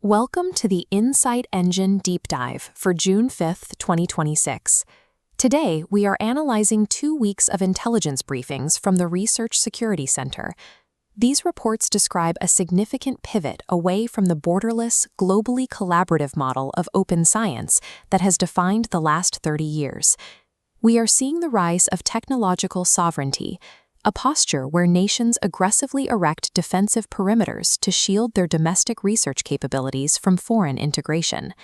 Welcome to the Insight Engine Deep Dive for June 5th, 2026. Today, we are analyzing 2 weeks of intelligence briefings from the Research Security Center. These reports describe a significant pivot away from the borderless, globally collaborative model of open science that has defined the last 30 years. We are seeing the rise of technological sovereignty, a posture where nations aggressively erect defensive perimeters to shield their domestic research capabilities from foreign integration.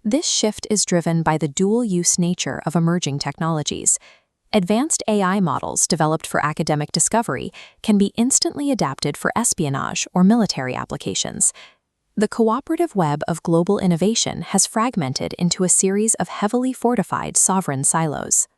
This shift is driven by the dual-use nature of emerging technologies. Advanced AI models developed for academic discovery can be instantly adapted for espionage or military applications. The cooperative web of global innovation has fragmented into a series of heavily fortified sovereign silos.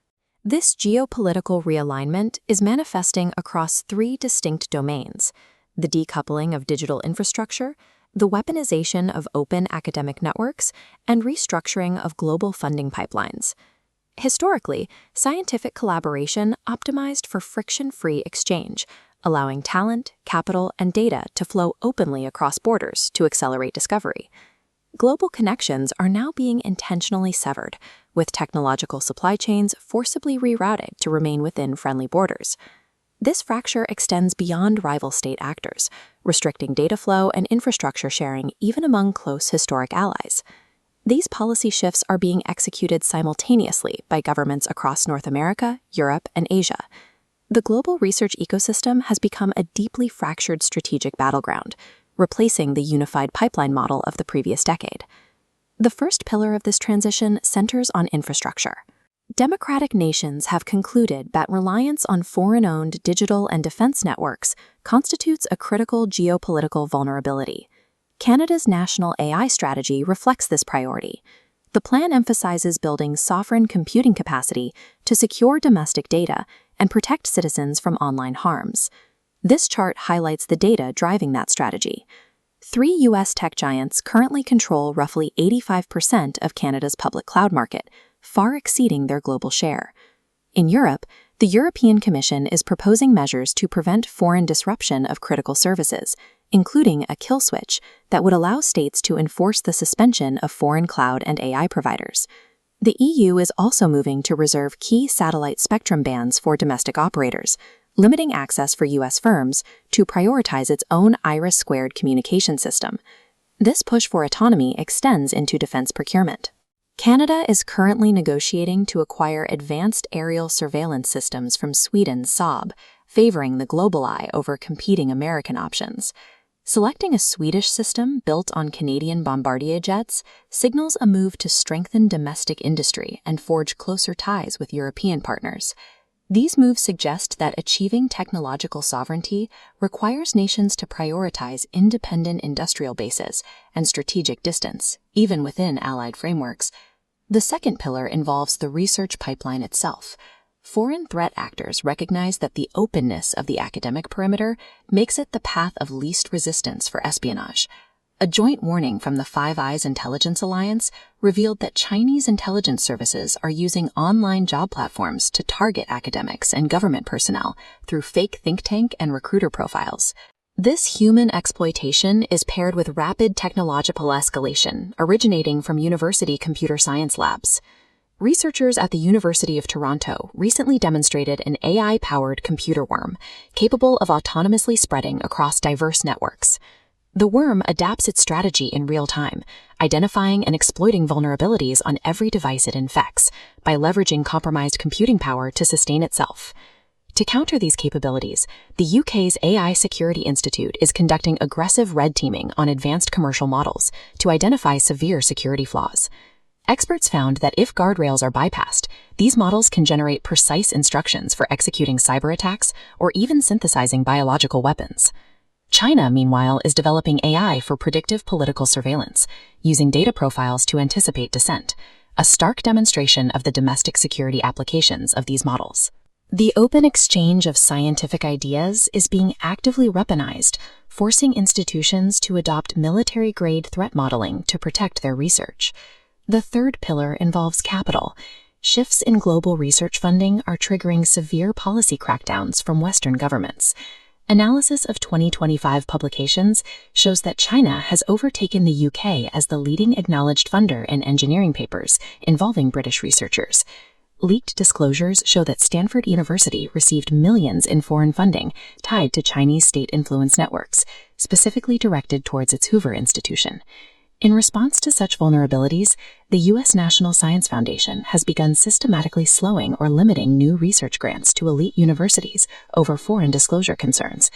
This geopolitical realignment is manifesting across 3 distinct domains: the decoupling of digital infrastructure, the weaponization of open academic networks, and restructuring of global funding pipelines. Historically, scientific collaboration optimized for friction-free exchange, allowing talent, capital, and data to flow openly across borders to accelerate discovery. Global connections are now being intentionally severed, with technological supply chains forcibly rerouted to remain within friendly borders. This fracture extends beyond rival state actors, restricting data flow and infrastructure sharing even among close historic allies. These policy shifts are being executed simultaneously by governments across North America, Europe, and Asia. The global research ecosystem has become a deeply fractured strategic battleground, replacing the unified pipeline model of the previous decade. The first pillar of this transition centers on infrastructure. Democratic nations have concluded that reliance on foreign-owned digital and defense networks constitutes a critical geopolitical vulnerability. Canada's national AI strategy reflects this priority. The plan emphasizes building sovereign computing capacity to secure domestic data and protect citizens from online harms. This chart highlights the data driving that strategy. 3 U.S. tech giants currently control roughly 85% of Canada's public cloud market, far exceeding their global share. In Europe, the European Commission is proposing measures to prevent foreign disruption of critical services, including a kill switch that would allow states to enforce the suspension of foreign cloud and AI providers. The EU is also moving to reserve key satellite spectrum bands for domestic operators, limiting access for U.S. firms to prioritize its own Iris-squared communication system. This push for autonomy extends into defense procurement. Canada is currently negotiating to acquire advanced aerial surveillance systems from Sweden's Saab, favoring the global eye over competing American options. Selecting a Swedish system built on Canadian Bombardier jets signals a move to strengthen domestic industry and forge closer ties with European partners. These moves suggest that achieving technological sovereignty requires nations to prioritize independent industrial bases and strategic distance, even within allied frameworks. The second pillar involves the research pipeline itself. Foreign threat actors recognize that the openness of the academic perimeter makes it the path of least resistance for espionage. A joint warning from the Five Eyes Intelligence Alliance revealed that Chinese intelligence services are using online job platforms to target academics and government personnel through fake think tank and recruiter profiles. This human exploitation is paired with rapid technological escalation originating from university computer science labs. Researchers at the University of Toronto recently demonstrated an AI-powered computer worm capable of autonomously spreading across diverse networks. The worm adapts its strategy in real time, identifying and exploiting vulnerabilities on every device it infects by leveraging compromised computing power to sustain itself. To counter these capabilities, the UK's AI Security Institute is conducting aggressive red teaming on advanced commercial models to identify severe security flaws. Experts found that if guardrails are bypassed, these models can generate precise instructions for executing cyber attacks or even synthesizing biological weapons. China, meanwhile, is developing AI for predictive political surveillance, using data profiles to anticipate dissent, a stark demonstration of the domestic security applications of these models. The open exchange of scientific ideas is being actively weaponized, forcing institutions to adopt military-grade threat modeling to protect their research. The third pillar involves capital. Shifts in global research funding are triggering severe policy crackdowns from Western governments. Analysis of 2025 publications shows that China has overtaken the UK as the leading acknowledged funder in engineering papers involving British researchers. Leaked disclosures show that Stanford University received millions in foreign funding tied to Chinese state influence networks, specifically directed towards its Hoover Institution. In response to such vulnerabilities, the U.S. National Science Foundation has begun systematically slowing or limiting new research grants to elite universities over foreign disclosure concerns.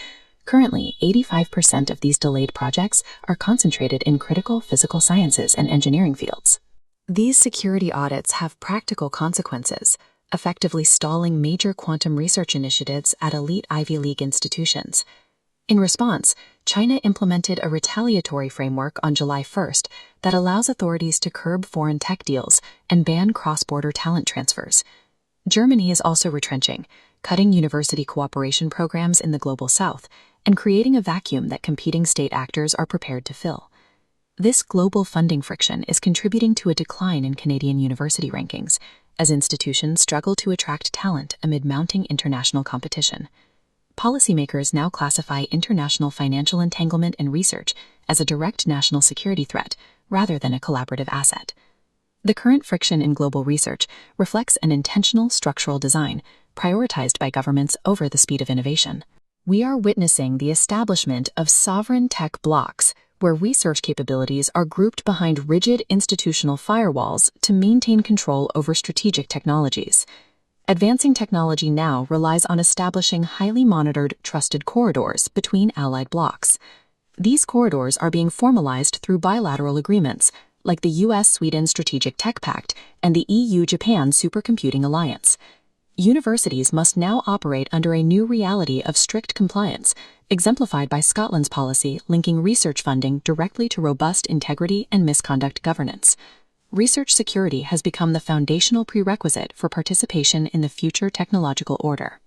Currently, 85% of these delayed projects are concentrated in critical physical sciences and engineering fields. These security audits have practical consequences, effectively stalling major quantum research initiatives at elite Ivy League institutions. In response, China implemented a retaliatory framework on July 1st that allows authorities to curb foreign tech deals and ban cross-border talent transfers. Germany is also retrenching, cutting university cooperation programs in the Global South and creating a vacuum that competing state actors are prepared to fill. This global funding friction is contributing to a decline in Canadian university rankings, as institutions struggle to attract talent amid mounting international competition. Policymakers now classify international financial entanglement in research as a direct national security threat rather than a collaborative asset. The current friction in global research reflects an intentional structural design prioritized by governments over the speed of innovation. We are witnessing the establishment of sovereign tech blocks, where research capabilities are grouped behind rigid institutional firewalls to maintain control over strategic technologies. Advancing technology now relies on establishing highly monitored, trusted corridors between allied blocs. These corridors are being formalized through bilateral agreements, like the US-Sweden Strategic Tech Pact and the EU-Japan Supercomputing Alliance. Universities must now operate under a new reality of strict compliance, exemplified by Scotland's policy linking research funding directly to robust integrity and misconduct governance. Research security has become the foundational prerequisite for participation in the future technological order.